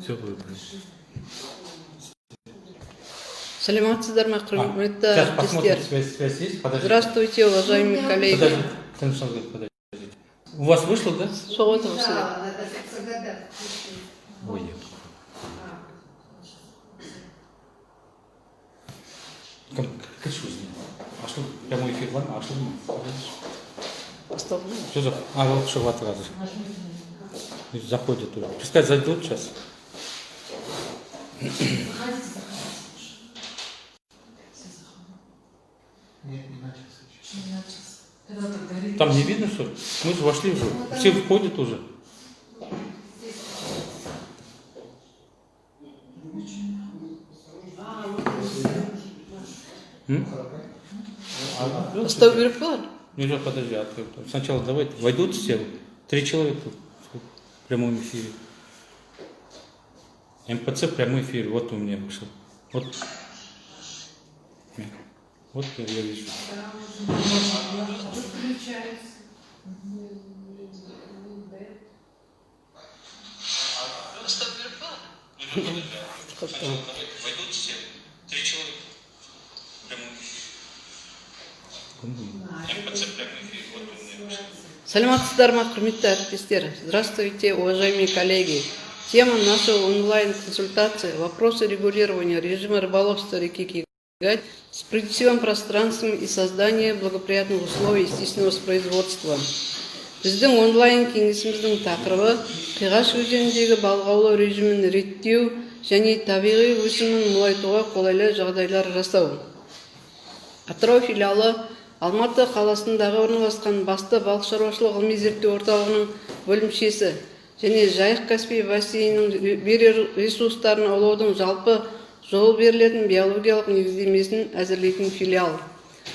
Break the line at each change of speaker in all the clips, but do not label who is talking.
Все будет.
Саламатсыздар ма, құрметті
Сейчас
әріптестер?
посмотрим, связь есть? Подождите.
Здравствуйте, уважаемые коллеги.
Подождите. У вас вышло, да?
Соғыт осы.
Ой. Как что? А что, прямой эфир, ладно? А что?
Басталды ма?
Что за? А, вот что вот сразу. Заходят туда. Пускай зайдут сейчас.
Нет, не начался.
Там не видно, что ли? Мы же вошли уже. Все входят уже.
Бастау керек болар?
Нельзя, подожди, открой. Сначала давайте. Войдут все. 3 человека в прямом эфире. МПЦ прямой эфир. Вот у меня вышел. Вот. Вот я вижу. Войдут все. 3 человека. МПЦ прямой эфир. Вот у меня вышел.
Саламатсыздар ма, құрметті әріптестер? Здравствуйте, уважаемые коллеги. Тема нашей онлайн-консультации – вопросы регулирования режима рыболовства реки Кигать с притязевым пространством и создания благоприятных условий естественного воспроизводства. Біздің онлайн-кеңесіміздің тақырыбы Қиғаш өзеніндегі балық аулау режимін реттеу және табиғи өсімін молайтуға қолайлы жағдайлар жасау. Атырау филиалы Алматы қаласындағы орналасқан басты балық шаруашылығы ғылыми зерттеу орталығының бөлімшесі және Жайық-Каспий бассейнінің берер ресурстарын аулаудың жалпы жол берілетін биологиялық негіздемесін әзірлейтін филиал.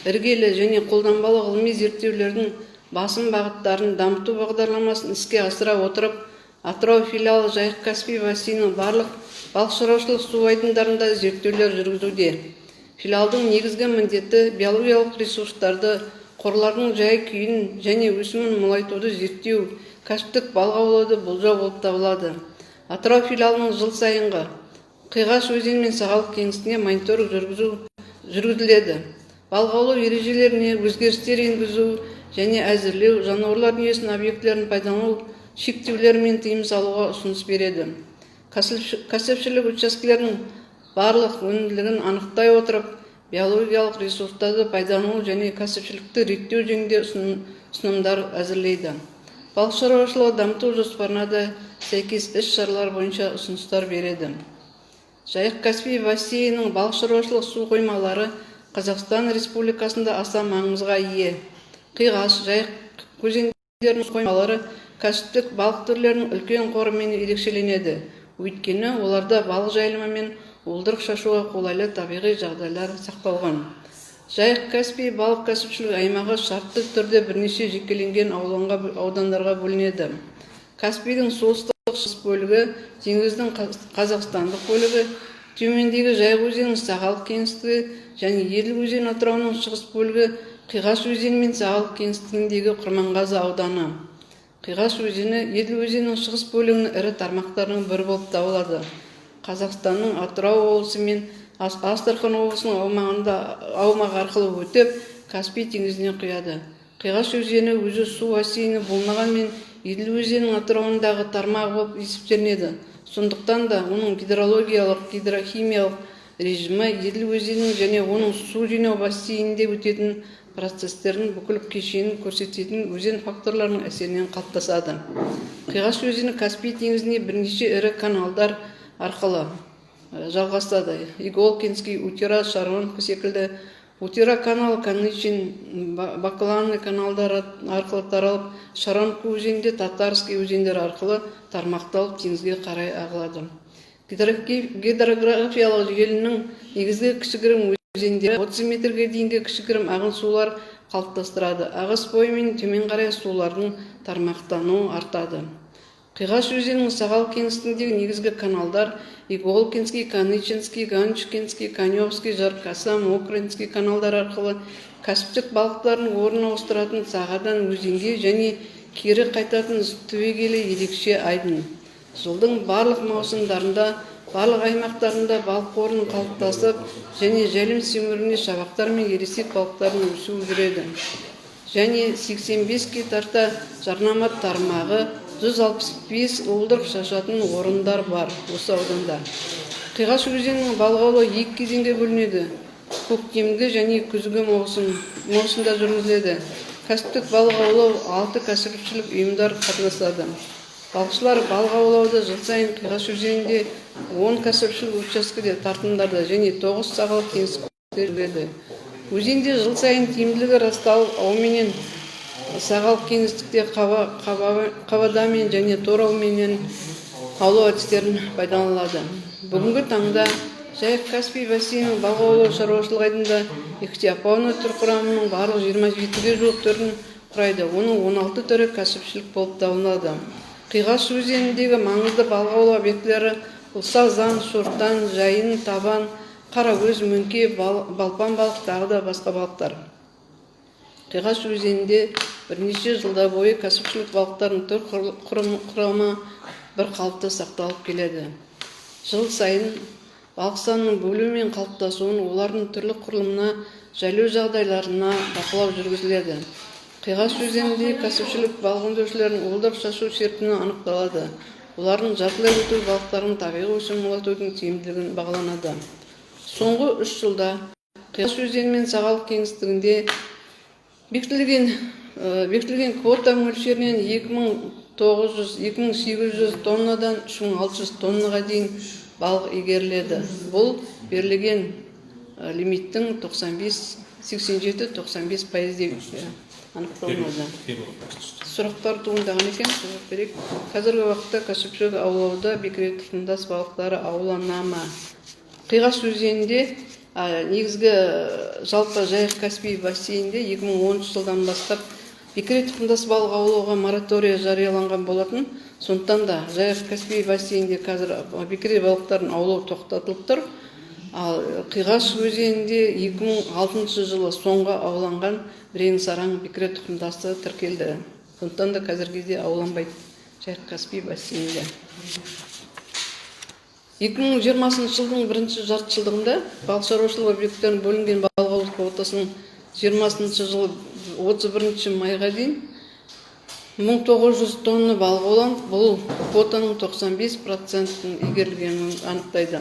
Іргелі және қолданбалы ғылыми зерттеулердің басым бағыттарын дамыту бағдарламасын іске асыра отырып, Атырау филиалы Жайық-Каспий бассейнінің барлық балық шаруашылық су айдындарында зерттеулер жүргізуде. Филиалдың негізгі міндеті биологиялық ресурстарды, қорлардың жай-күйін және өсімін молайтуды зерттеу, кәсіптік балық аулауды болжау болып табылады. Атырау филиалының жыл сайынғы Қиғаш өзені мен Сағалық кеңістігіне мониторинг жүргізіледі. Балық аулау ережелеріне өзгерістер енгізу және әзірлеу, жануарлар дүниесінің объектілерін пайдалану шектеулер мен тыйым салуға ұсыныс береді. Кәсіпшілік учаскелерінің барлық өнімділігін анықтай отырып, биологиялық ресурстарды пайдалану және кәсіпшілікті реттеу жөнінде ұсынымдар әзірлейді. Балық шаруашылығы дамыту жоспарына да сәйкес іс-шаралар бойынша ұсыныстар береді. Жайық-Каспий бассейнінің балық шаруашылық су қоймалары Қазақстан Республикасында аса маңызға ие. Қиғаш, Жайық өзендерінің қоймалары кәсіптік балық түрлерінің үлкен қорымен ерекшеленеді. Өйткені оларда балық жайылымы мен уылдырық шашуға қолайлы табиғи жағдайлар сақталған. Жайық-Каспий балық кәсіпшілік аймағы шартты түрде бірнеше жекеленген аудандарға бөлінеді. Каспийдің солтүстік бөлігі, теңіздің қазақстандық бөлігі, төмендегі Жайық өзенінің Сағалық кеңістігі және Еділ өзен атырауының шығыс бөлігі, Қиғаш өзені мен Сағалық кеңістігіндегі Құрманғазы ауданы. Қиғаш өзені Еділ өзенінің шығыс бөлігінің ірі тармақтарының бірі болып табылады. Қазақстанның Атырау облысы мен Астрахань облысының аумағы арқылы өтіп, Каспий теңізіне құяды. Қиғаш өзені өзі су бассейні болмағанмен Еділ өзенінің атырауындағы тармағы болып есептелінеді. Сондықтан да оның гидрологиялық, гидрохимиялық режимі Еділ өзенінің және оның су жинау бассейнінде өтетін процестердің бүкіл кешенін көрсететін өзен факторларының әсерінен қалыптасады. Қиғаш өзені Каспий теңізіне бірнеше ірі каналдар арқылы жалғасады. Иголкинский, Утера, Шаронка секілді Утера каналы Канычин, Бакланы каналдары арқылы таралып, Шаронка өзенде Татарский өзендер арқылы тармақталып теңізге қарай ағылады. Гидрографиялық желінің негізгі кішігірім өзендері 30 метрге дейінгі кішігірім ағын сулар қалыптастырады. Ағыс бойымен төмен қарай сулардың тармақтануы артады. Қиғаш өзенінің Сағалық кеңістігіндегі негізгі каналдар Иголкинский, Канычинский, Ганчкинский, Каневский, Жаркаса, Мокринский каналдар арқылы кәсіптік балықтардың орнын ауыстыратын сағадан өзенге және кері қайтатын түбегейлі ерекше айдын. Жылдың барлық маусымдарында барлық аймақтарында балық қорының қалыптасып және жайылым сеңгіріне шабақтар мен ересек балықтардың өсуі жүреді. Және 85-ке тарта жарнама тармағы 165 уылдырық шашатын орындар бар осы ауданда. Қиғаш өзенінің балық аулау 2 кезеңге бөлінеді. Көктемгі және күзгі маусымда жүргізіледі. Кәсіптік балық аулау 6 кәсіпшілік ұйымдар қатынасады. Балықшылар балық аулауды жыл сайын Қиғаш өзенінде 10 кәсіпшілік учаскеде тартымдарда және 9 сағалық кеңістікте жүргізіледі. Өзенде жыл сайын тиімділігі расталып, ауменен сағалық кеңістікте қабадамен және торауменен аулау әдістерін пайдаланылады. Бүгінгі таңда Жайық-Каспий бассейнінің балық аулау шаруашылық айдында ихтиопауна түр құрамының барлық 27-ге жуық түрін құрайды. Оның 16 түрі кәсіпшілік болып табылады. Қиғаш өзеніндегі маңызды балық аулау объектілері сазан, шортан, жайын, табан, қарагөз, мөңке, балпан балық, тағы да басқа балықтар. Қиғаш өзенінде бірнеше жылда бойы кәсіпшілік балықтардың түр құрамы бір қалыпта сақталып келеді. Жыл сайын балық санының бөлу мен қалыптасуын, олардың түрлі құрылымына, жайлау жағдайларына бақылау жүргізіледі. Қиғаш өзенінде кәсіпшілік балық өндірушілердің уылдырық шашу серпіні анықталады. Олардың жартылай өту балықтардың табиғи өсімін молайтудың тиімділігін бағаланады. Соңғы 3 жылда Қиғаш өзені мен сағалық кеңістігінде бекітілген квота мөлшерінен 2800 тоннадан 3600 тоннаға дейін балық игеріледі. Бұл берілген лимиттің 87-95% деп анықталады. Сұрақтар туындаған екен, жауап берейік. Қазіргі уақытта кәсіпшілік аулауда бекіре тұқымдас балықтары аулана ма? Қиғаш өзенінде негізгі жалпы Жайық-Каспий бассейнінде 2010 жылдан бастап бекіре тұқымдас балық аулауға моратория жарияланған болатын. Сондықтан да Жайық-Каспий бассейнінде қазір бекіре балықтарын аулау тоқтатылып тұр. Ал Қиғаш өзенінде 2006 жылы соңғы ауланған бірең-сараң бекіре тұқымдасы тіркелді. Сондықтан да қазіргіде ауланбайды Жайық-Каспий бассейнінде. 2020 жылдың бірінші жартыжылдығында балық шаруашылығы объекттерін бөлінген балық аулау квотасының 20 жылы 31 майға дейін 1900 тонна балық ауланып, бұл квотаның 95%-ын игерілгенін анықтайды.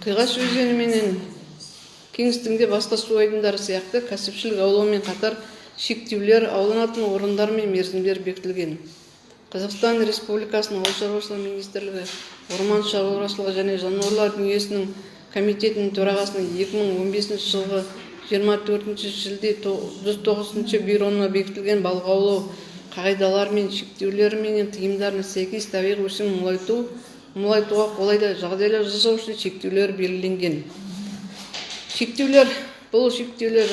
Қиғаш өзені менен кеңістігінде басқа су айдындары сияқты кәсіпшілік аулаумен қатар шектеулер, ауланатын орындар мен мерзімдер бекітілген. Қазақстан Республикасының Ауыл шаруашылығы министрлігі орман шаруашылығы және жануарлар дүниесінің комитетінің төрағасының 2015 жылғы 24 шілде 109 бұйрығына бекітілген балық аулау қағидалары мен шектеулері мен тыйымдарына сәйкес табиғи өсімін молайтуға қолайлы жағдайлар жасау үшін шектеулер белгіленген. Бұл шектеулер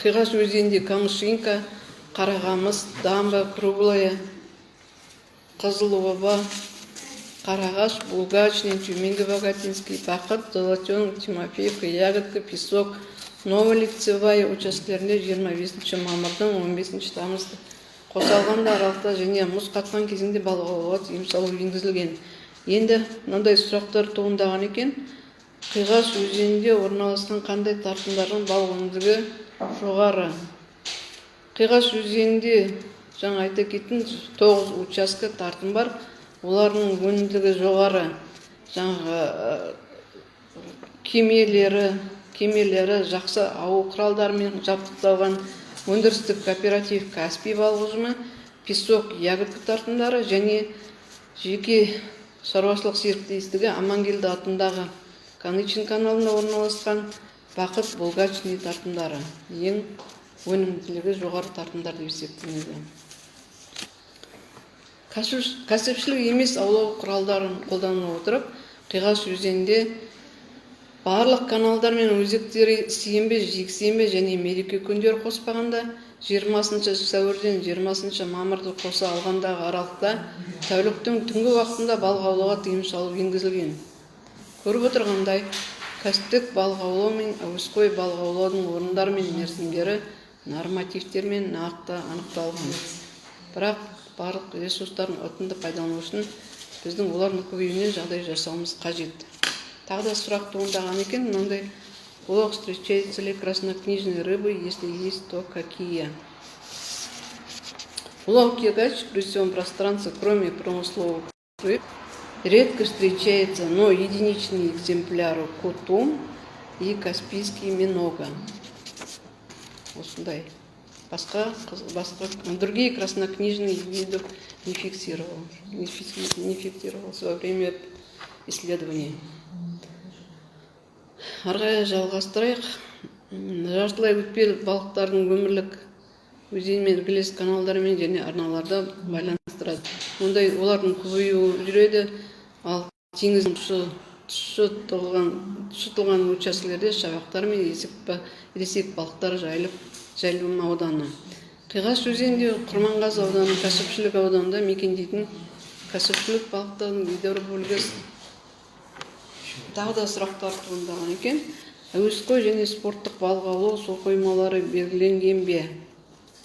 Қиғаш өзенінде Камышинка, Қарағамыс, Дамба, Круглая, Қызылоба, Қарағаш, Булгачный, Тюменгі, Богатинский, Бақыт, Золотенок, Тимофеевка, Ягодка, Песок, Новолицевая учаскелерінде 25 мамырдан 15 тамызды қосалғанда аралықта және мұз қатқан кезінде балық аулауға тыйым салу енгізілген. Енді мынандай сұрақтар туындаған екен. Қиғаш өзенінде орналасқан қандай тартымдардың балық өнімділігі жоғары? Қиғаш өзенінде жаңа айта кеткен 9 участка тартым бар. Олардың өнімділігі жоғары. Жаңағы кемелері жақсы ау құралдарымен жабдықталған өндірістік кооператив Каспий балық ұжымы, Песок, Ягодка тартымдары және жеке шаруашылық серіктестігі Амангелді атындағы Канычин каналында орналасқан Бақыт, Булгачный тартымдары ең өнімділігі жоғары тартымдар деп есептеледі. Кәсіпшілік емес аулау құралдарын қолдану отырып, Қиғаш өзенінде барлық каналдар мен өзектері сенбі, жексенбі және мереке күндері қоспағанда 20 сәуірден 20 мамырды қоса алғандағы аралықта тәуліктің түнгі уақытында балық аулауға тыйым салу енгізілген. Көріп отырғандай, кәсіптік балық аулау мен әуесқой балық аулаудың орындары мен мерзімдері нормативтермен нақты анықталған. Бірақ барлық ресурстарын ұтымды пайдалану үшін біздің олардың көбеюіне жағдай жасауымыз қажет. Тағы да сұрақ туындаған екен, мынандай: улов встречаются ли краснокнижные рыбы, если есть, то какие? Улов кигач при всем пространстве, кроме промысловых рыб, редко встречается, но единичные экземпляры кутум и каспийский минога. Осындай. Басқа другие краснокнижные видов не фиксировалось во время исследований. Арғая жалғастырайық. Жартылай өтпелі балықтардың өмірлік өзенмен іргелес каналдармен және арналарда байланыстырады. Ондай олардың көбеюі жүреді, ал теңіздің тұщытылған учаскелерде шабақтар мен ересек балықтар жайылым ауданы. Қиғаш өзенінде Құрманғазы ауданының кәсіпшілік ауданында мекендейтін кәсіпшілік балықтардың едәуір бөлігі. Тағы да сұрақтар туындаған екен. Әуесқой және спорттық балық аулау су қоймалары белгіленген бе?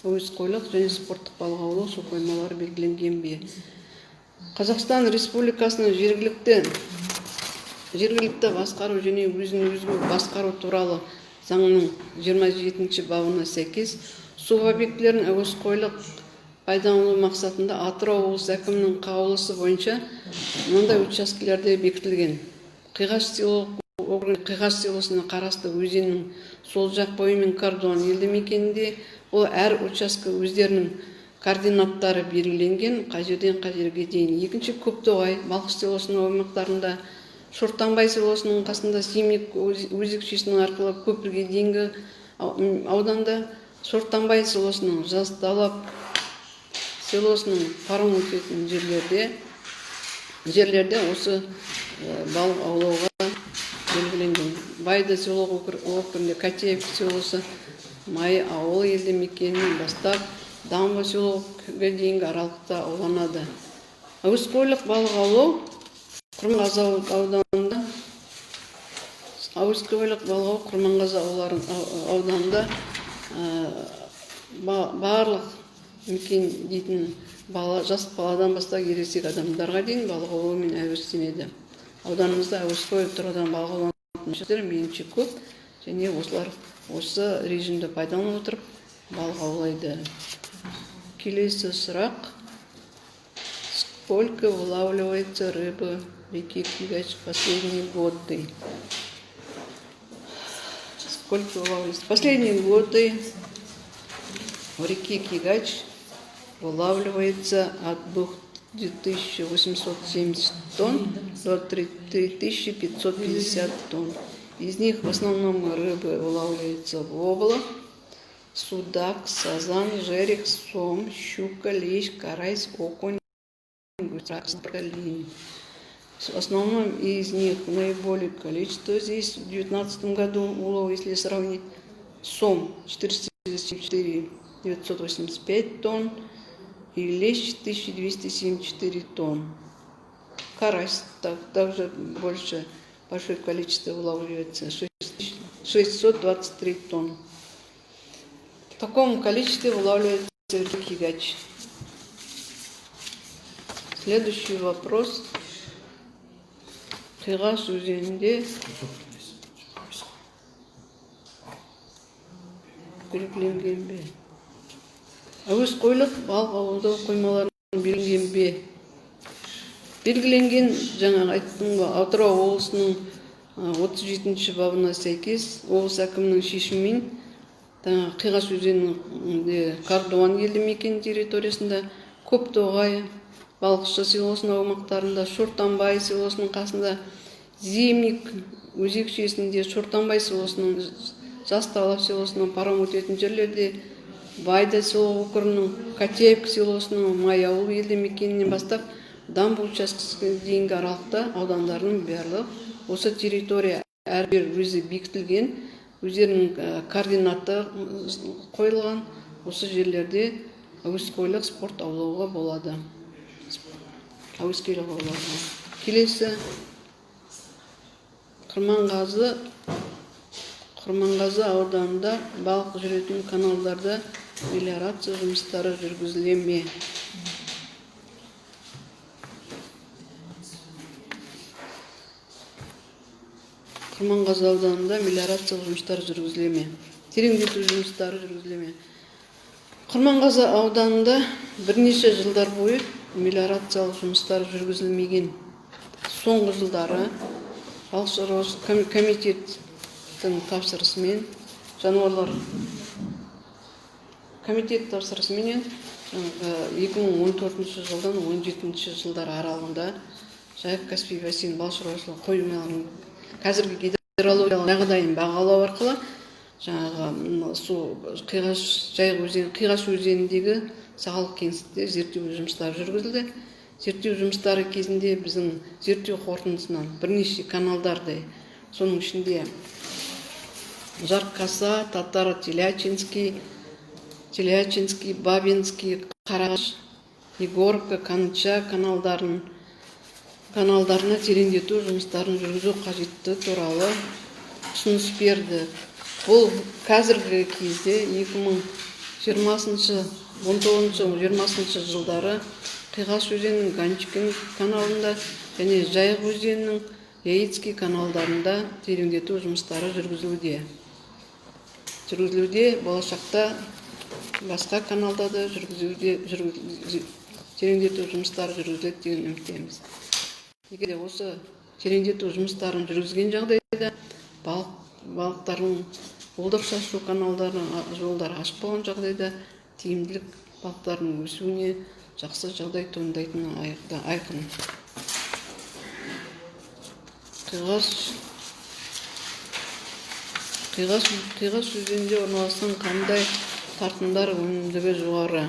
Әуесқойлық және спорттық балық аулау су қоймалары белгіленген бе? Қазақстан Республикасының жергілікті басқару және өзін-өзі басқару туралы заңының 27-ші бабына сәйкес су объектілерін әуесқойлық пайдалану мақсатында Атырау облысы әкімінің қаулысы бойынша мынандай учаскелерде бекітілген. Қиғаш селосына қарасты өзеннің сол жақ бойы мен Кардуан елді мекенінде ол әр участка өздерінің координаттары белгіленген, қай жерге дейін. Екінші Көктоғай Балқыш селосының аумақтарында, Шортанбай селосының қасында Семик өзекшесінің арқылы көпірге дейінгі ауданда, Шортанбай селосының Жасдалап селосының паром өтетін жерлерде осы балық аулауға белгіленген. Байды селолық округінде Катеев селосы Май ауыл елді мекенінен бастап Дамбы селоға дейінгі аралықта ауланады. Әуесқойлық балық аулау Құрманғазы ауданында барлық мекендейтін жас баладан бастап ересек адамдарға дейін балық аулаумен әуестенеді. Ауданымызда әуесқой тұрғыдан балық ауланатын жерлер мейлінше көп, және осылар осы режимді пайдаланып отырып балық аулайды. Келесі сұрақ: сколько вылавливается рыбы в реке Кигач в последние годы? Сколько вылавливается? В последние годы в реке Кигач вылавливается от 2870 тонн до 3550 тонн. Из них в основном рыбы вылавливаются воблах, судак, сазан, жерех, сом, щука, лещ, карась, окунь, гусак, в основном из них наиболее количество здесь в 2019 году улов, если сравнить: сом 474 985 тонн и лещ 1274 тонн. Карась также большое количество вылавливается, 623 тонн. В таком количестве вылавливается река Кигач. Следующий вопрос. Қиғаш өзенінде белгіленген бе? Әуесқойлық балық аулау қоймаларының белгіленген бе? Белгіленген, жаңа айттым ба, Атырау облысының 37-ші бабына сәйкес облыс әкімінің шешімімен Қиғаш өзенінде Кардуан елді мекен территориясында, Көктоғай Балқышы селосының аумақтарында, Шортанбай селосының қасында, Земик өзекшесінде, Шортанбай селосының, Жасталап селосының паром өтетін жерлерде, Байды село округінің Катеев селосының Май ауыл елді мекенінен бастап Дамбы учаскесіне дейінгі аралықта аудандарының барлығы осы территория әрбір өзі бекітілген, өздерінің координаты қойылған осы жерлерде әуесқойлық спорт аулауға болады. Әуесқойлық аулауға. Келесі Құрманғазы ауданында балық жүретін каналдарда мелиорация жұмыстары жүргізіле ме? Құрманғазы ауданында мелиорациялық жұмыстар жүргізіле ме? Тереңдету жұмыстары жүргізіле ме? Құрманғазы ауданында бірнеше жылдар бойы мелиорациялық жұмыстар жүргізілмеген. Соңғы жылдары Балық шаруашылық комитеттің тапсырысымен, жануарлар комитет тапсырысымен 2014 жылдан 17 жылдар аралығында Жайық Каспий бассейн балық шаруашылығы қоймаларының қазіргі гидрологиялық жағдайын бағалау арқылы жаңағы су Қиғаш өзеніндегі сағалық кеңістікте зерттеу жұмыстары жүргізілді. Зерттеу жұмыстары кезінде біздің зерттеу қорытындысынан бірнеше каналдарды, соның ішінде Жаркаса, Татар, Телячинский, Бабинский, Қарағаш, Егорка, Каныча каналдарына тереңдету жұмыстарын жүргізу қажетті туралы ұсыныс берді. Бұл қазіргі кезде 2019-20 жылдары Қиғаш өзенінің Ганчкин каналында және Жайық өзенінің Яицкий каналдарында тереңдету жұмыстары жүргізілуде. Болашақта басқа каналда да тереңдету жұмыстары жүргізіледі деген үміттеміз. Егер осы тереңдету жұмыстарын жүргізген жағдайда балықтардың уылдырық шашу каналдарының жолдары ашық болған жағдайда тиімділік балықтардың өсуіне жақсы жағдай туындайтыны айқын. Қиғаш өзенінде орналасқан қандай тартымдар өнімділігі жоғары?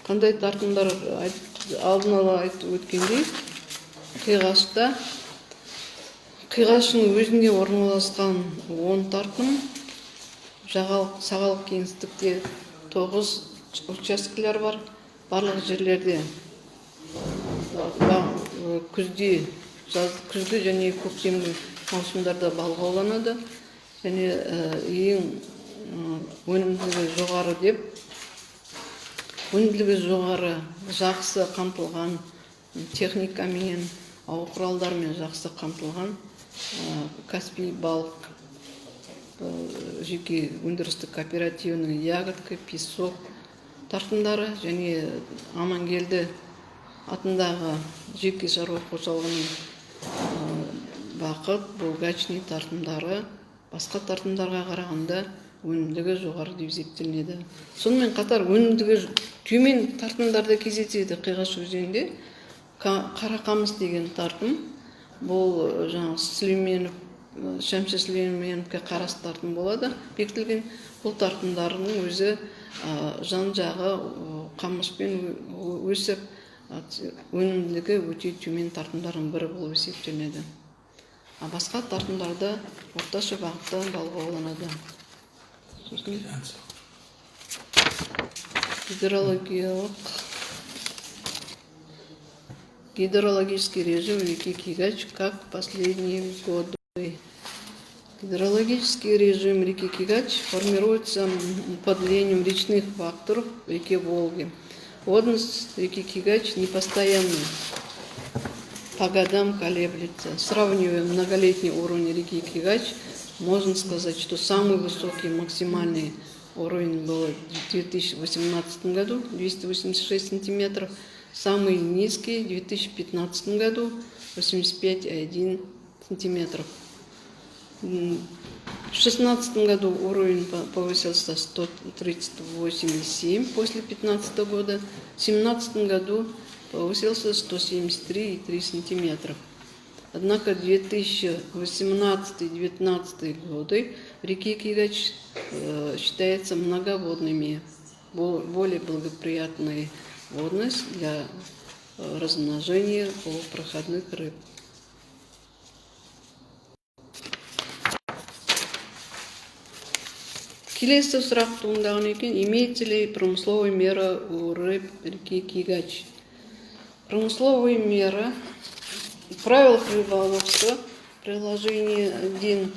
Қандай тартымдар алдын ала айтып өткендей, Қиғаштың өзінде орналасқан 10 тартым, сағалық кеңістікте 9 учаскелер бар. Барлық жерлерде күзгі және көктемгі маусымдарда балық ауланады. Және ең өнімділігі жоғары, жақсы қамтылған техникамен, ау құралдармен жақсы қамтылған Каспий балық жеке өндірістік кооперативінің ягодка, песок тартымдары және Амангелді атындағы жеке шаруа қожалығының Бақыт, Болгачный тартымдары басқа тартымдарға қарағанда өнімдігі жоғары деп есептелінеді. Сонымен қатар өнімдігі төмен тартымдарды кездеседі. Қиғаш өзенінде Қарақамыс деген тартым, бұл Шәмші Сүлейменовке қарасты тартым болады, бекітілген. Бұл тартымдарының өзі жан-жағы қамыспен өсіп, өнімділігі өте төмен тартымдардың бірі болып есептелінеді. Басқа тартымдарда орташа бағытта балық ауланады. Гидрологический режим реки Кигач как последние годы. Гидрологический режим реки Кигач формируется под влиянием речных факторов в реке Волге. Водность реки Кигач непостоянный, по годам колеблется. Сравнивая многолетний уровень реки Кигач, можно сказать, что самый высокий максимальный уровень был в 2018 году, 286 сантиметров, самый низкий в 2015 году, 85,1 сантиметров. В 2016 году уровень повысился 138,7 после 2015 года, в 2017 году повысился 173,3 сантиметров. Однако 2018-2019 годы в реке Кигач считается многоводными, более благоприятной водность для размножения полупроходных рыб. Келесі сұрақ туындаған екен, имеется ли промысловая мера у рыб реки Кигач? Промысловая мера в правилах рыболовства, приложение 1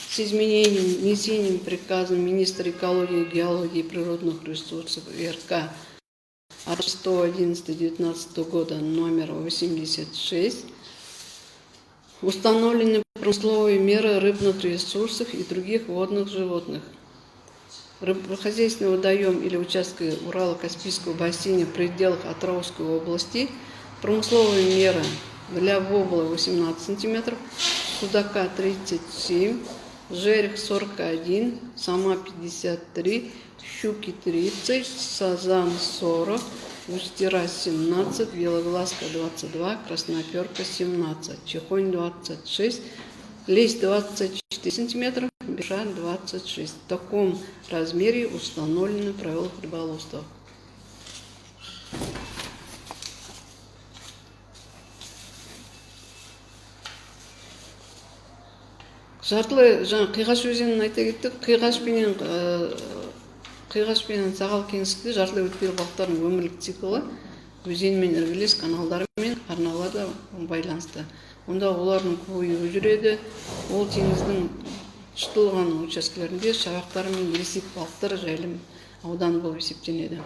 с изменением, внесением приказом министра экологии, геологии и природных ресурсов РК от 6.11.19 года номер 86 установлены промысловые меры рыбных ресурсов и других водных животных. Рыбохозяйственный водоем или участка Урало-Каспийского бассейна в пределах Атырауской области. Промысловые меры для вобла 18 см, судака 37, жерех 41, сама 53, щуки 30, сазан 40, густера 17, белоглазка 22, красноперка 17, чехонь 26, лесь 24 см, биржа 26. В таком размере установлены правила рыболовства. Жартылай жаңа қиғаш өзенін айта кеттік. Қиғаш пенен сағал кеңістікте жартылай өтпелі балықтардың өмірлік циклы өзенмен іргелес каналдар мен арналарда байланысты. Онда олардың көбеюі жүреді. Ол теңіздің тұтылған учаскелерінде шабақтар мен ересек балықтар жайылым ауданы болып есептенеді.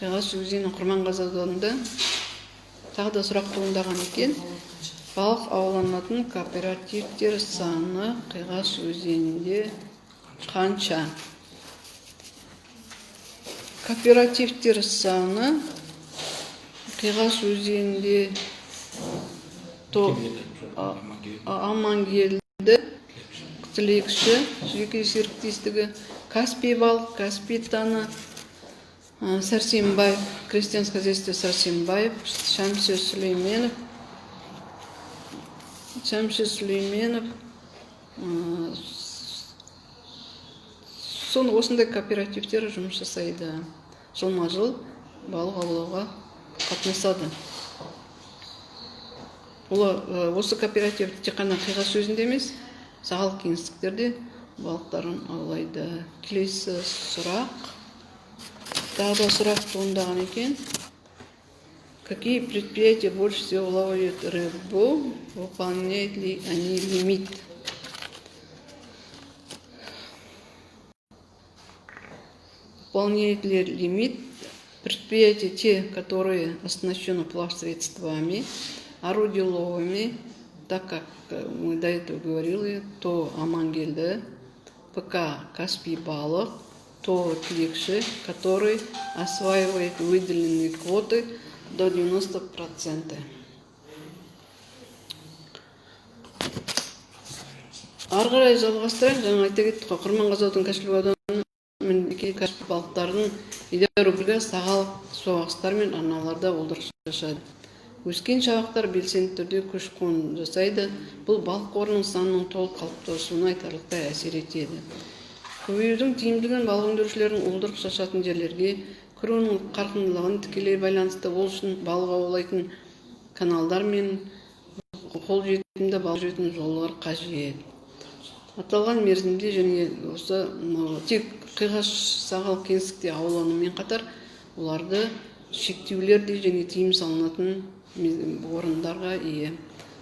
Қиғаш өзенінің Құрманғазы ауданында тағы да сұрақ туындаған екен. Балық ауланатын кооперативтер саны Қиғаш өзенінде қанша? Кооперативтер саны Қиғаш өзенінде Амангелді, Тілекші, жеке серіктестігі, Каспий балық, Каспий таны, Сәрсенбаев, крестьянское хозяйство Сәрсенбаев, Шамши Сүлейменов, соны осындай кооперативтер жұмыс жасайды. Жылма-жыл балық аулауға қатынасады. Осы кооператив тек қана Қиғаш өзінде емес, сағал кеңістіктерде балықтарын аулайды. Келесі сұрақ. Тағы да сұрақ туындаған екен. Какие предприятия больше всего ловят рыбу? Выполняют ли они лимит? Выполняют ли лимит предприятия те, которые оснащены плавсредствами, орудиловыми, так как мы до этого говорили, то Амангелді, ПК Каспий балық, то Тілекші, который осваивает выделенные квоты до 90%. Ары қарай жалғастырайық. Жаңа айта кеттік қой, Құрманғазы ауданы Каспий ауданы Каспий балықтарының едәуір бөлігі сағал су ағыстар мен арналарда олдырық жасайды. Өскен шабақтар белсенді түрде көші-қон жасайды. Бұл балық қорының санының толық қалыптасуына айтарлықтай әсер етеді. Көбеюдің тиімділігін балық өндірушілердің олдырық шашатын жерлерге кіруінің қарқындылығын тікелей байланысты. Ол үшін балық аулайтын каналдар мен қолжетімді балық жүретін жолдар қажет. Аталған мерзімде және осы тек Қиғаш сағал кеңістікте ауланумен қатар оларды шектеулерде және тыйым салынатын орындарға ие.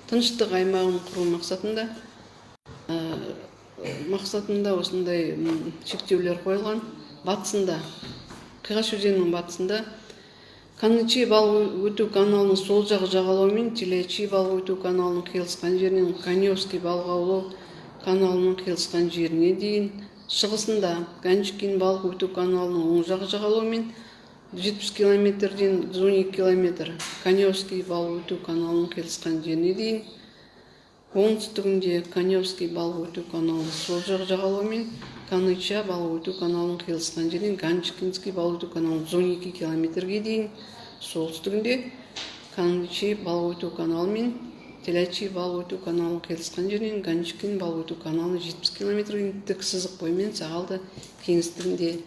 Тыныштық аймағын құру мақсатында осындай шектеулер қойылған. Батысында, Қиғаш өзенінің батысында Канычи балық өту каналының сол жағы жағалауы мен Телячи балық өту каналының қиылысқан жерінен Каневский балық аулау каналының қиылысқан жеріне дейін, шығысында Ганчкин балық өту каналының оң жағы жағалауы мен 70 километрден 12 километр Каневский балық өту каналының қиылысқан жеріне дейін, оңтүстігінде Каневский балық өту каналының сол жағы жағалауы мен Каныча балық өту каналының қиылысқан жерінен Ганчкинский балық өту каналының 12 километрге дейін, солтүстігінде Канычи балық өту каналы мен Телячи балық өту каналының қиылысқан жерінен Ганчкин балық өту каналының 70 километрге тік сызық бойымен сағалды кеңістігінде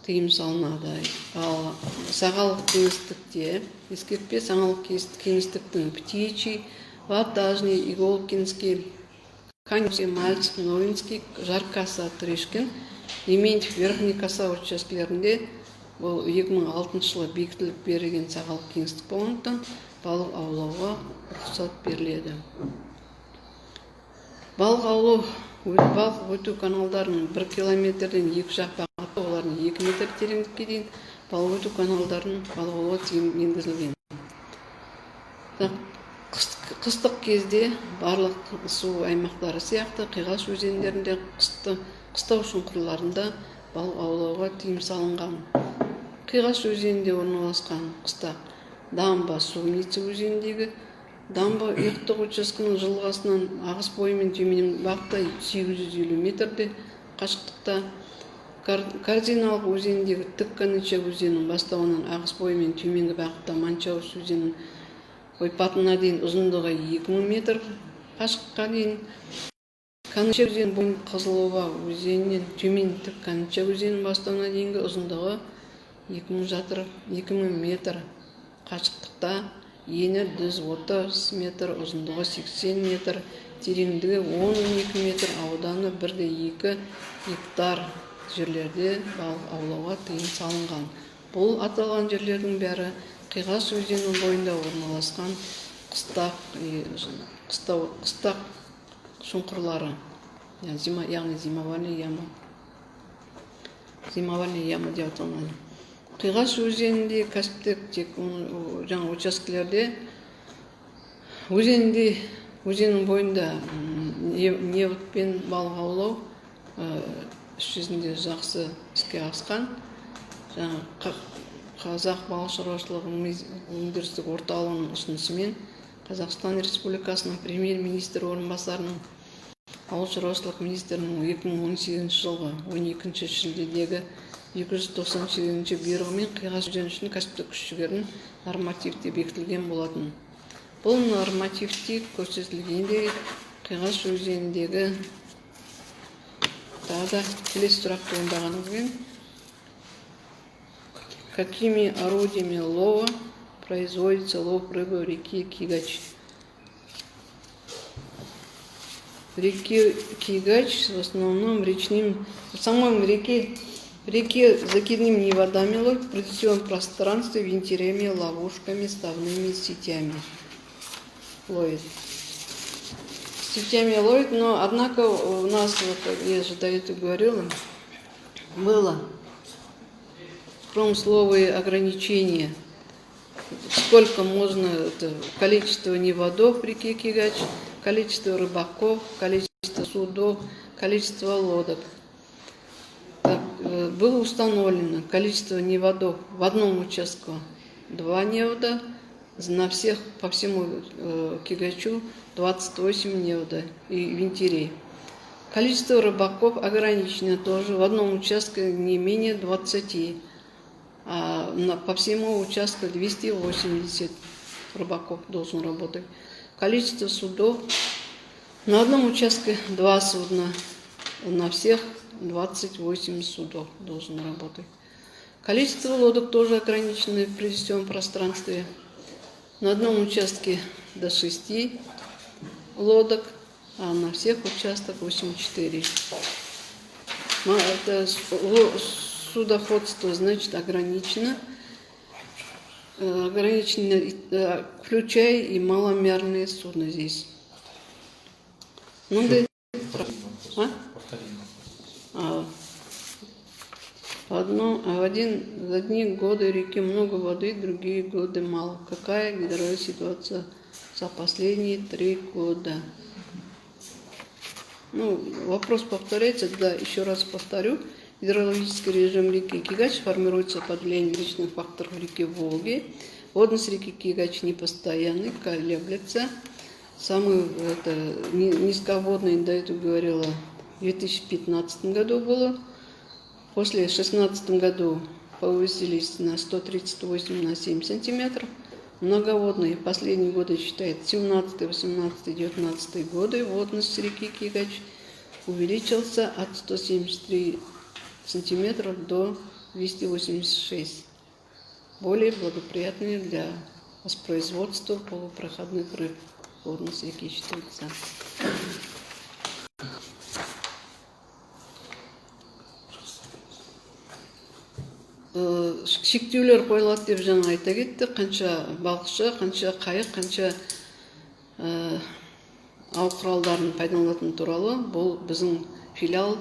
тыйым салынады. Ал сағал кеңістікте ескертпе сағал кеңістіктің Птичий, Ватажный, Иголкинский, Каневский, Мальцев, Новинский, Жаркаса, Тришкин, Ементьев, Верхний Каса учаскелерінде бұл 2006 жылы бекітіліп берілген сағал кеңістік болғандықтан балық аулауға рұқсат беріледі. Балық өту каналдарының 1 километрден 2 жақ бағыты, олардың 2 метр тереңдікке дейін балық өту каналдарының балық аулауға тыйым енгізілген. Қыстық кезде барлық су аймақтары сияқты қиғаш өзендерінде қыстау шұңқырларында балық аулауға тыйым салынған. Қиғаш өзенінде орналасқан қыстақ дамба Суница өзеніндегі дамба ұйықтық учаскенің жылғасынан ағыс бойымен төмен бағытта 850 метрде қашықтықта, Корзиналық өзеніндегі Тыкканыча өзенінің бастауынан ағыс бойымен төменгі бағытта Манчаус өзенінің ойпатына дейін ұзындығы 2000 метр қашықтыққа дейін, Каныча өзенінің бойын Қызылоба өзенінен төмен Тыкканыча өзенінің бастауына дейінгі ұзындығы 2000 метр қашықтықта, ені düz 30 метр, ұзындығы 80 метр, тереңдігі 12 метр, ауданы 1,2 гектар жерлерде балық аулауға тыйым салынған. Бұл аталған жерлердің бәрі қиғаш өзенінің бойында орналасқан қыстақ шұңқырлары, яғни зимовальный яма деп аталады. Қиғаш өзенінде кәсіптік тек жаңа учаскелерде өзеннің бойында неводпен балық аулау іс жүзінде жақсы іске асқан. Жаңа Қазақ балық шаруашылығы өндірістік орталығының ұсынысымен Қазақстан Республикасының премьер-министр орынбасарының ауыл шаруашылық министрінің 2018 жылғы 12 шілдедегі 298 бұйрығымен қиғаш өзені үшін кәсіптік күш-жүгердің нормативте бекітілген болатын. Бұл нормативте көрсетілгендей қиғаш өзеніндегі тағы келесі сұрақ туындағаны бөген. Какими орудиями лова производится лов рыбы в реке Кигач? В реке Кигач в основном в самой реке закидными неводами ловят в проведенном пространстве винтирями, ловушками, ставными сетями ловит. Сетями ловит, но однако у нас, я же до этого говорила, было промысловые ограничения. Сколько можно, количество неводов в реке Кигач, количество рыбаков, количество судов, количество лодок. Так, было установлено количество неводов в одном участке 2 невода, по всему Кигачу 28 невода и винтирей. Количество рыбаков ограничено тоже, в одном участке не менее 20, а по всему участку 280 рыбаков должен работать. Количество судов на одном участке 2 судна, на всех 28 судов должен работать. Количество лодок тоже ограничено в приведенном пространстве. На одном участке до 6 лодок, а на всех участках 84. Это судоходство, значит, ограничено, включая и маломерные судна здесь. Ну, да. В одни годы реки много воды, другие годы мало. Какая гидровая ситуация за последние 3 года? Ну, вопрос повторяется, да, еще раз повторю. Гидрологический режим реки Кигач формируется под влиянием личных факторов реки Волги. Водность реки Кигач непостоянный, колеблется. Самый низководный, до этого говорила, в 2015 году было. После 2016 году повысились на 138 на 7 сантиметров. Многоводные последние годы считает 17, 18, 19 годы водность реки Кигач увеличился от 173 сантиметров до 286. Более благоприятные для воспроизводства полупроходных рыб. Водность реки считается. Шектеулер қойылады деп жаңа айта кетті. Қанша балықшы, қанша қайық, қанша ау құралдарын пайдаланатын туралы бұл біздің филиал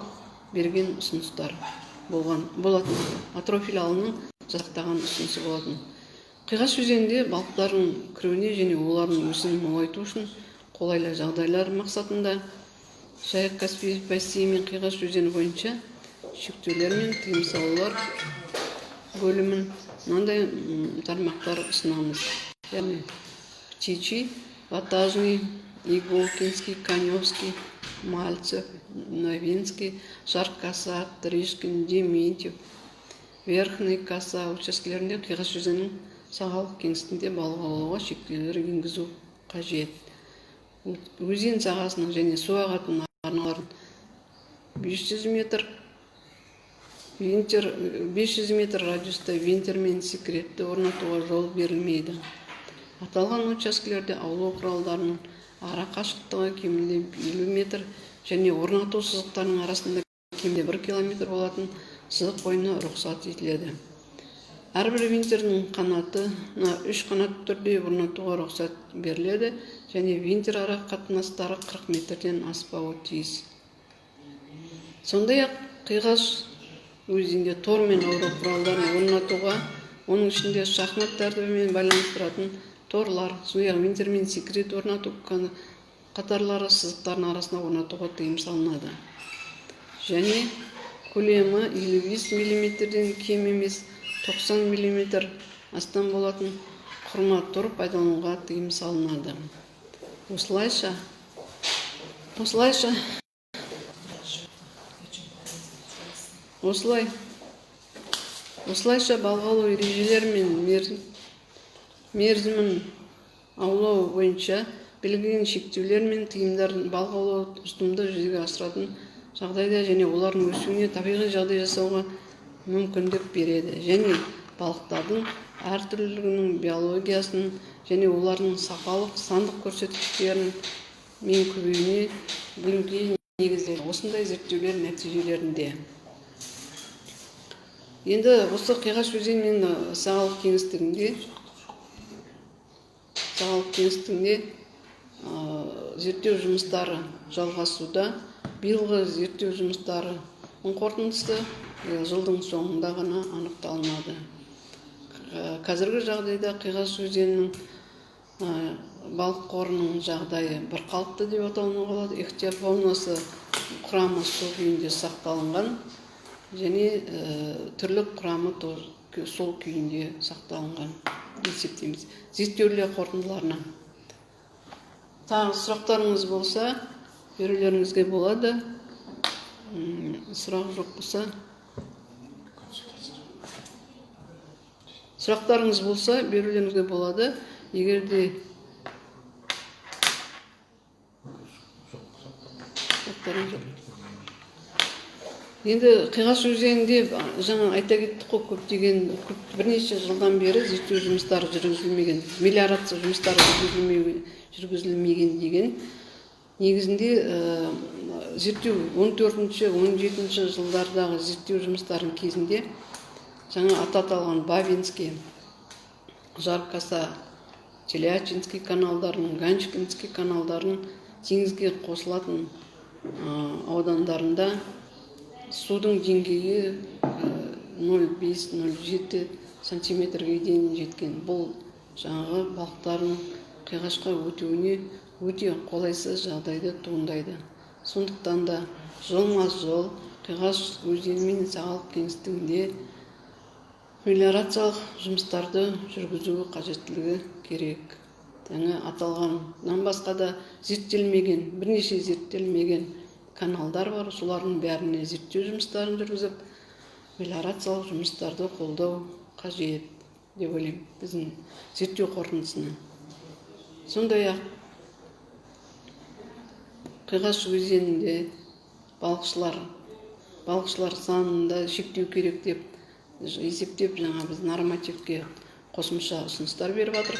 берген ұсыныстар болатын. Атырау филиалының жасақтаған ұсынысы болатын. Қиғаш өзенінде балықтардың кіруіне және олардың өсімін молайту үшін қолайлы жағдайлар мақсатында Жайық Каспий бассейні мен Қиғаш өзені бойынша шектеулер мен тыйым салулар бөлімін мынандай тармақтар ұсынамыз. Яғни Птичий, Ватажный, Иголкинский, Коневский, Мальцев, Новинский, Жаркоса, Тришкин, Дементьев, Верхний Коса учаскелерінде Қиғаш өзенінің сағалық кеңістігінде балық аулауға шектеулер енгізу қажет. Өзен сағасының және су ағатын арналарын 500 метр радиуста винтер мен секретті орнатуға жол берілмейді. Аталған учаскелерде аулау құралдарының ара қашықтығы кемінде 50 метр және орнату сызықтарының арасында кемінде 1 километр болатын сызық қойуына рұқсат етіледі. Әрбір винтердің қанатына 3 қанат түрде орнатуға рұқсат беріледі және винтер ара қатынастары 40 метрден аспауы тиіс. Сондай-ақ Қиғаш өзенде тор мен аулау құралдарын орнатуға, оның ішінде шахмат тәртібімен байланыстыратын торлар, винтер мен секрет орнату қатарлары сызықтардың арасына орнатуға тыйым салынады. Және көлемі 55 мм-ден кем емес 90 мм астам болатын құрма тор пайдалануға тыйым салынады. Осылайша балық аулау ережелері мен мерзімін аулау бойынша белгіленген шектеулер мен тыйымдарын балық аулау ұстымды жүзеге асыратын жағдайда және олардың өсуіне табиғи жағдай жасауға мүмкіндік береді және балықтардың әртүрлілігінің биологиясын және олардың сапалық сандық көрсеткіштерін мен көбеюіне білуге негізделген. Осындай зерттеулер нәтижелерінде енді осы Қиғаш өзенінің сағалық кеңістігінде зерттеу жұмыстары жалғасуда. Биылғы зерттеу жұмыстары қорытындысы жылдың соңында ғана анықталынады. Қазіргі жағдайда Қиғаш өзенінің балық қорының жағдайы бірқалыпты деп аталуға болады. Ихтиофаунасы құрамы сол күйінде сақталынған және түрлік құрамы сол күйінде сақталынған есептейміз. Зерттеулер қорытындыларына тағы сұрақтарыңыз болса берулеріңізге болады. Сұрақ жоқ болса, сұрақтарыңыз болса берулеріңізге болады. Егер де сұрақтарыңыз жоқ. Енді Қиғаш өзенінде жаңа айта кеттік қой, бірнеше жылдан бері зерттеу жұмыстары жүргізілмеген, мелиорация жұмыстары жүргізілмеген деген. Негізінде зерттеу 14-17 жылдардағы зерттеу жұмыстарын кезінде жаңа аталған Бабинский, Жаркоса, Телячинский каналдарының, Ганчкинский каналдарының теңізге қосылатын аудандарында судың деңгейі 0,5-0,7 сантиметрге дейін жеткен. Бұл жаңағы балықтардың Қиғашқа өтуіне өте қолайсыз жағдайды туындайды. Сондықтан да жылма-жыл Қиғаш өзенінің сағалық кеңістігінде мелиорациялық жұмыстарды жүргізу қажеттілігі керек. Жаңа аталғаннан басқа да бірнеше зерттелмеген каналдар бар. Солардың бәріне зерттеу жұмыстарын жүргізіп, мелиорациялық жұмыстарды қолдау қажет деп ойлаймын біздің зерттеу қорытындысына. Сондай-ақ Қиғаш өзенінде балықшылар санында шектеу керек деп есептеп, жаңа біз нормативке қосымша ұсыныстар беріп жатыр.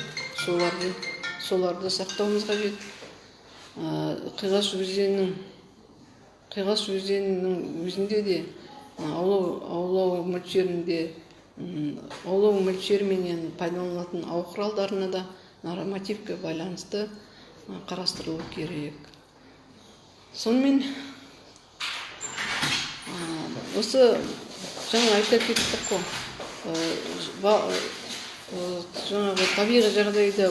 Соларды сақтауымыз қажет. Қиғаш өзенінің өзінде де аулау мөлшеріменен пайдаланылатын ау құралдарына да нормативке байланысты қарастырылу керек. Сонымен осы жаңа айта кеттік қой, жаңағы табиғи жағдайда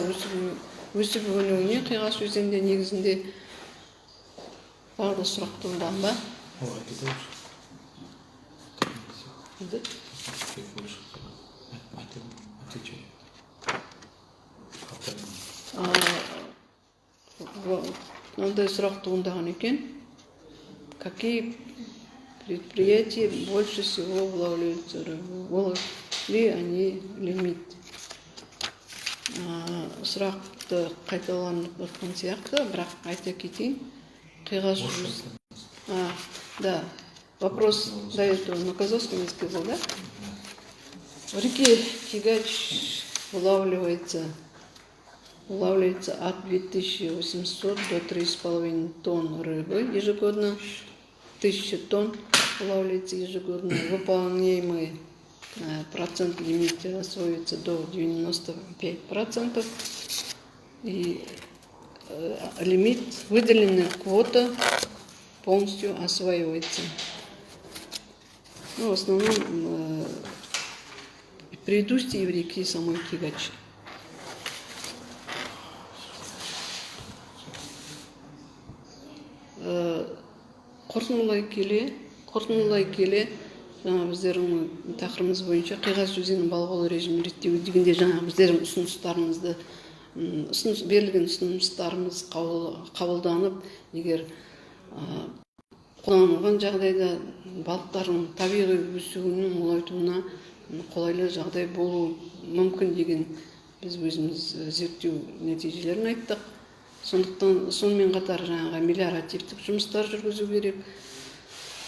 өсіп өнуіне қиғаш өзенде негізінде тағы да сұрақ туындаған ба?
Ой, это лучше.
Енді
Чуть больше. Отвечай.
мынандай сұрақ туындаған екен. Какие предприятия больше всего вылавливаются рыбу? Выловят ли они лимит? Сұрақты қайталанып жатқан сияқты, бірақ айта кетейін. Қиғаш да, вопрос до этого на казахском языке был, да? В реке Кигач вылавливается от 2800 до 3,5 тонн рыбы ежегодно. 1000 тонн вылавливается ежегодно. Выполняемый процент лимита освоится до 95%. И лимит, выделенная квота полностью осваивается. Ну, в основном при устье в реке самой Кигач. Қорытындылай келе, жаңа біздердің тақырыбымыз бойынша қиғаш өзенінің балық аулау режимін реттеу дегенде жаңа біздердің берілген ұсыныстарымыз қабылданып, егер қолданылған жағдайда балықтардың табиғи өсуінің молайтуына қолайлы жағдай болу мүмкін деген біз өзіміз зерттеу нәтижелерін айттық. Сондықтан сонымен қатар жаңағы мелиоративтік жұмыстар жүргізу керек.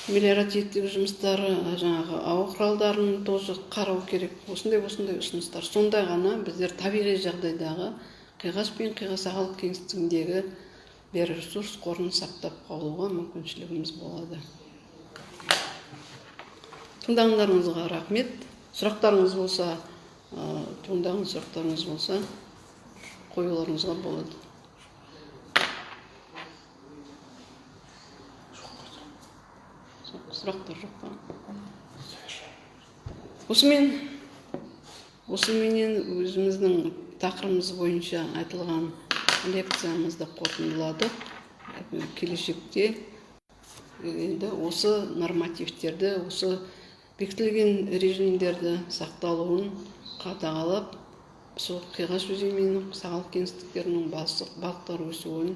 Мелиоративтік жұмыстары жаңағы ау құралдарын тоже қарау керек. Осындай ұсыныстар. Сонда ғана біздер табиғи жағдайдағы қиғаш пен қиғаш-ағалық кеңістігіндегі биоресурс қорын сақтап қалуға мүмкіншілігіміз болады. Тыңдағандарыңызға рахмет. Сұрақтарыңыз болса, туындаған сұрақтарыңыз болса, қоюларыңызға болады. Сұрақтар жоқ па? Осыменен өзіміздің тақырыбымыз бойынша айтылған лекциямызды қорытындыладық. Келешекте енді осы нормативтерді, осы бекітілген режимдерді сақталуын қадағалап, сол қиғаш өзенінің ағалық кеңістіктерінің балықтар өсуін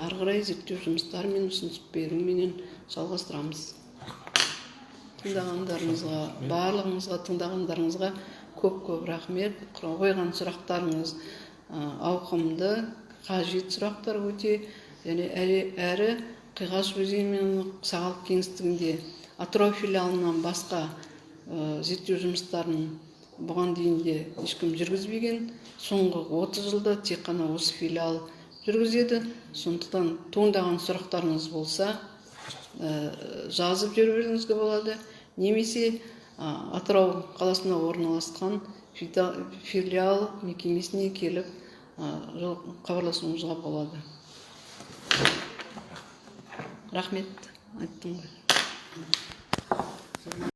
ары қарай зерттеу жұмыстары мен ұсыныс беруменен жалғастырамыз. Барлығыңызға тыңдағандарыңызға көп рахмет. Қойған сұрақтарыңыз ауқымды, қажет сұрақтар өте, және әрі қиғаш өзенінің ағалық кеңістігінде Атырау филиалынан басқа зерттеу жұмыстарын бұған дейін де ешкім жүргізбеген. Соңғы 30 жылда тек қана осы филиал жүргізеді. Сондықтан туындаған сұрақтарыңыз болса, жазып жіберіңізге болады. Немесе Атырау қаласына орналасқан филиал мекемесіне келіп хабарласуыңызға болады. Рахмет, айттым ғой.